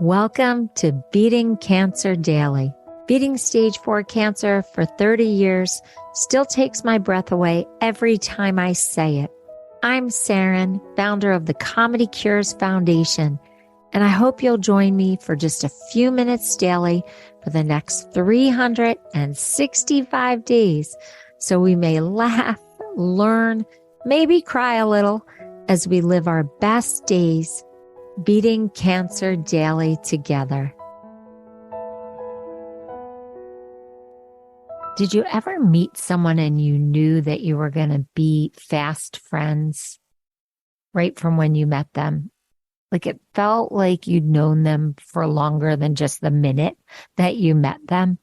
Welcome to Beating Cancer Daily. Beating stage 4 cancer for 30 years still takes my breath away every time I say it. I'm Saranne, founder of the Comedy Cures Foundation, and I hope you'll join me for just a few minutes daily for the next 365 days so we may laugh, learn, maybe cry a little as we live our best days beating cancer daily together. Did you ever meet someone and you knew that you were going to be fast friends right from when you met them? Like it felt like you'd known them for longer than just the minute that you met them.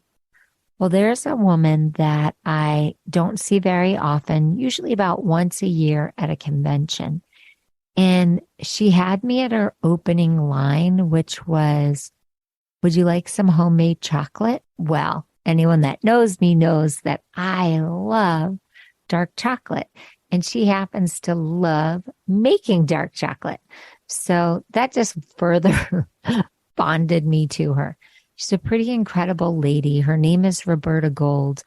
Well, there's a woman that I don't see very often, usually about once a year at a convention. And she had me at her opening line, which was, "Would you like some homemade chocolate?" Well, anyone that knows me knows that I love dark chocolate, and she happens to love making dark chocolate. So that just further bonded me to her. She's a pretty incredible lady. Her name is Roberta Gold,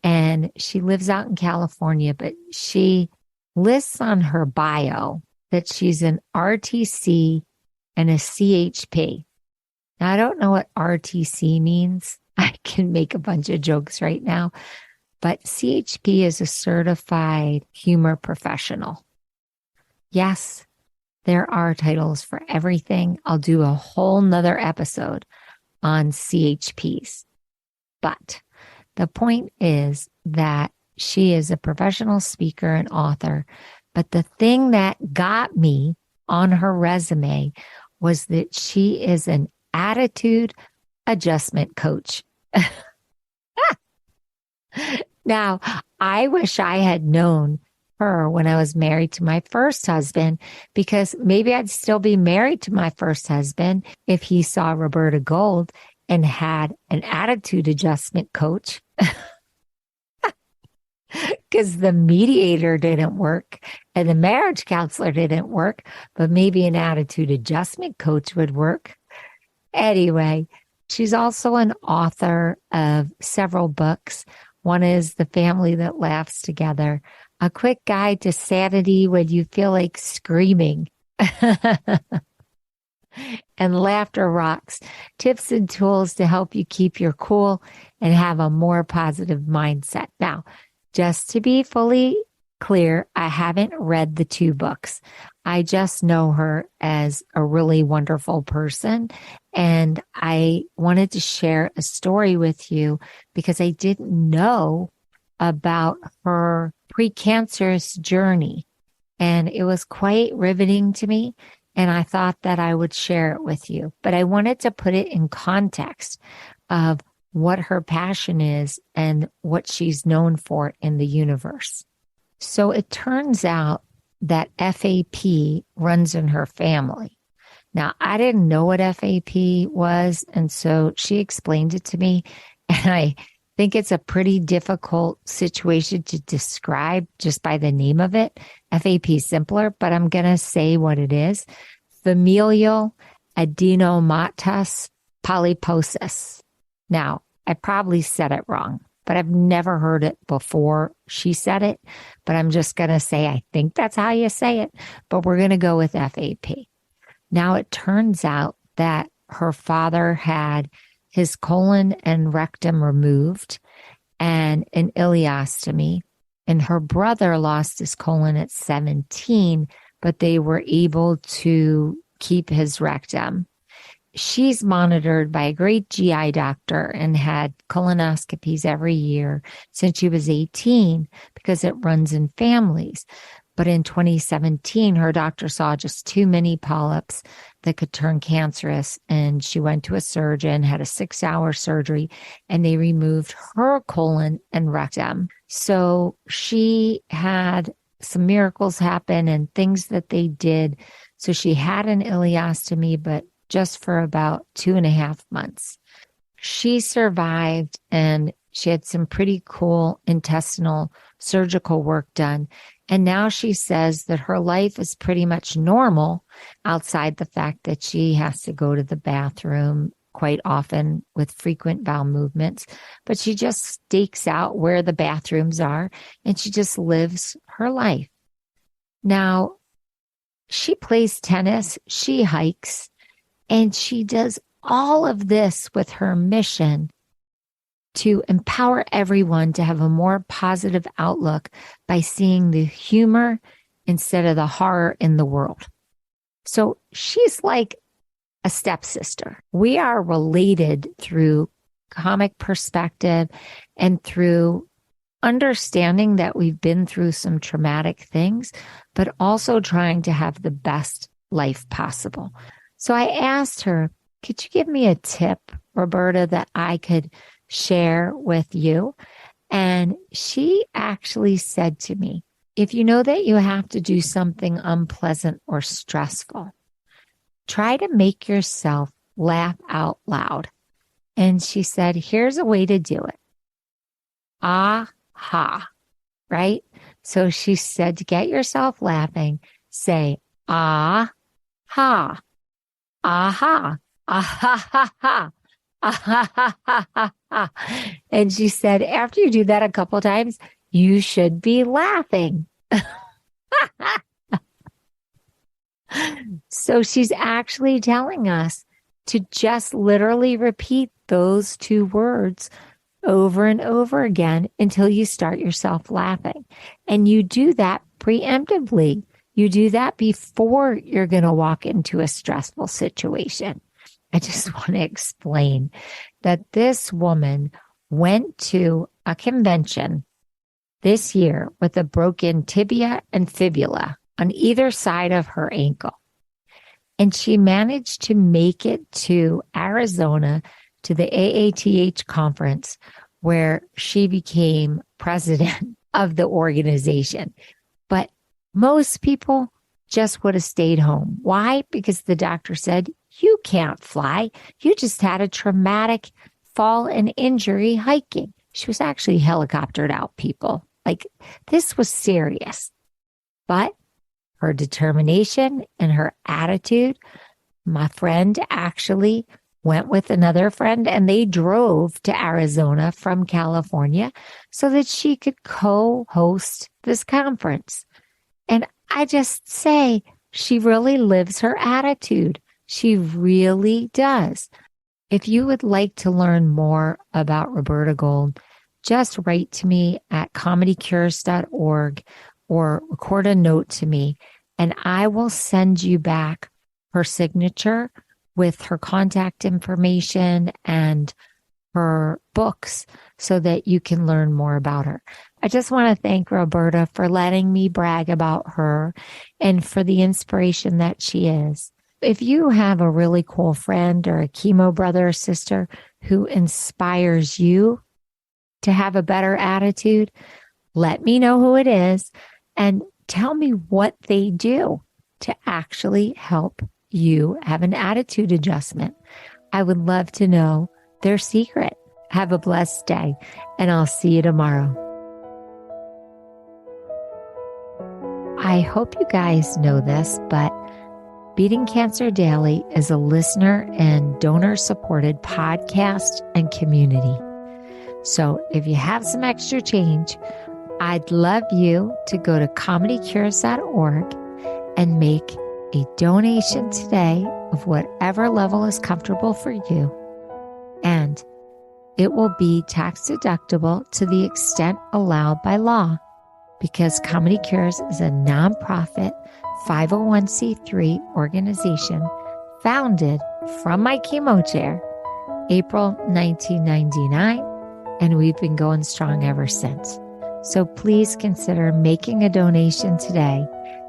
and she lives out in California, but she lists on her bio that she's an RTC and a CHP. Now, I don't know what RTC means. I can make a bunch of jokes right now, but CHP is a certified humor professional. Yes, there are titles for everything. I'll do a whole nother episode on CHPs. But the point is that she is a professional speaker and author. But the thing that got me on her resume was that she is an attitude adjustment coach. Now, I wish I had known her when I was married to my first husband, because maybe I'd still be married to my first husband if he saw Roberta Gold and had an attitude adjustment coach. Because the mediator didn't work and the marriage counselor didn't work, but maybe an attitude adjustment coach would work. Anyway, she's also an author of several books. One is The Family That Laughs Together, a quick guide to sanity when you feel like screaming. And Laughter Rocks, tips and tools to help you keep your cool and have a more positive mindset. Now, just to be fully clear, I haven't read the two books. I just know her as a really wonderful person. And I wanted to share a story with you because I didn't know about her precancerous journey. And it was quite riveting to me. And I thought that I would share it with you. But I wanted to put it in context of what her passion is and what she's known for in the universe. So it turns out that FAP runs in her family. Now, I didn't know what FAP was, and so she explained it to me, and I think it's a pretty difficult situation to describe just by the name of it. FAP is simpler, but I'm going to say what it is. Familial adenomatous polyposis. Now, I probably said it wrong, but I've never heard it before she said it. But I'm just going to say, I think that's how you say it. But we're going to go with FAP. Now, it turns out that her father had his colon and rectum removed and an ileostomy. And her brother lost his colon at 17, but they were able to keep his rectum. She's monitored by a great GI doctor and had colonoscopies every year since she was 18 because it runs in families. But in 2017, her doctor saw just too many polyps that could turn cancerous, and she went to a surgeon, had a 6-hour surgery, and they removed her colon and rectum. So she had some miracles happen and things that they did. So she had an ileostomy, but just for about 2.5 months. She survived, and she had some pretty cool intestinal surgical work done. And now she says that her life is pretty much normal outside the fact that she has to go to the bathroom quite often with frequent bowel movements. But she just stakes out where the bathrooms are and she just lives her life. Now, she plays tennis, she hikes, and she does all of this with her mission to empower everyone to have a more positive outlook by seeing the humor instead of the horror in the world. So she's like a stepsister. We are related through comic perspective and through understanding that we've been through some traumatic things, but also trying to have the best life possible. So I asked her, could you give me a tip, Roberta, that I could share with you? And she actually said to me, if you know that you have to do something unpleasant or stressful, try to make yourself laugh out loud. And she said, here's a way to do it. Ah, ha, right? So she said, to get yourself laughing, say, ah, ha, aha, ah, ha, ha, ha. Ah, ha, ha, ha, ha. And she said, after you do that a couple times, you should be laughing. So she's actually telling us to just literally repeat those two words over and over again until you start yourself laughing. And you do that preemptively. You do that before you're going to walk into a stressful situation. I just want to explain that this woman went to a convention this year with a broken tibia and fibula on either side of her ankle. And she managed to make it to Arizona to the AATH conference where she became president of the organization. But most people just would have stayed home. Why? Because the doctor said, you can't fly. You just had a traumatic fall and injury hiking. She was actually helicoptered out, people. Like, this was serious. But her determination and her attitude, my friend actually went with another friend and they drove to Arizona from California so that she could co-host this conference. And I just say, she really lives her attitude. She really does. If you would like to learn more about Roberta Gold, just write to me at comedycures.org or record a note to me, and I will send you back her signature with her contact information and her books so that you can learn more about her. I just want to thank Roberta for letting me brag about her and for the inspiration that she is. If you have a really cool friend or a chemo brother or sister who inspires you to have a better attitude, let me know who it is and tell me what they do to actually help you have an attitude adjustment. I would love to know their secret. Have a blessed day, and I'll see you tomorrow. I hope you guys know this, but Beating Cancer Daily is a listener and donor-supported podcast and community. So if you have some extra change, I'd love you to go to comedycures.org and make a donation today of whatever level is comfortable for you. And it will be tax deductible to the extent allowed by law, because Comedy Cures is a nonprofit 501c3 organization founded from my chemo chair, April 1999, and we've been going strong ever since. So please consider making a donation today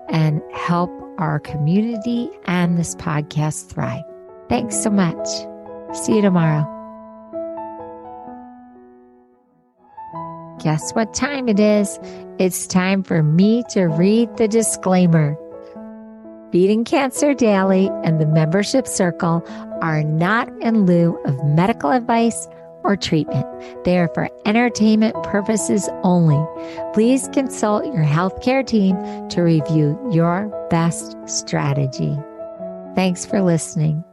and help our community and this podcast thrive. Thanks so much. See you tomorrow. Guess what time it is? It's time for me to read the disclaimer. Beating Cancer Daily and the membership circle are not in lieu of medical advice or treatment. They are for entertainment purposes only. Please consult your healthcare team to review your best strategy. Thanks for listening.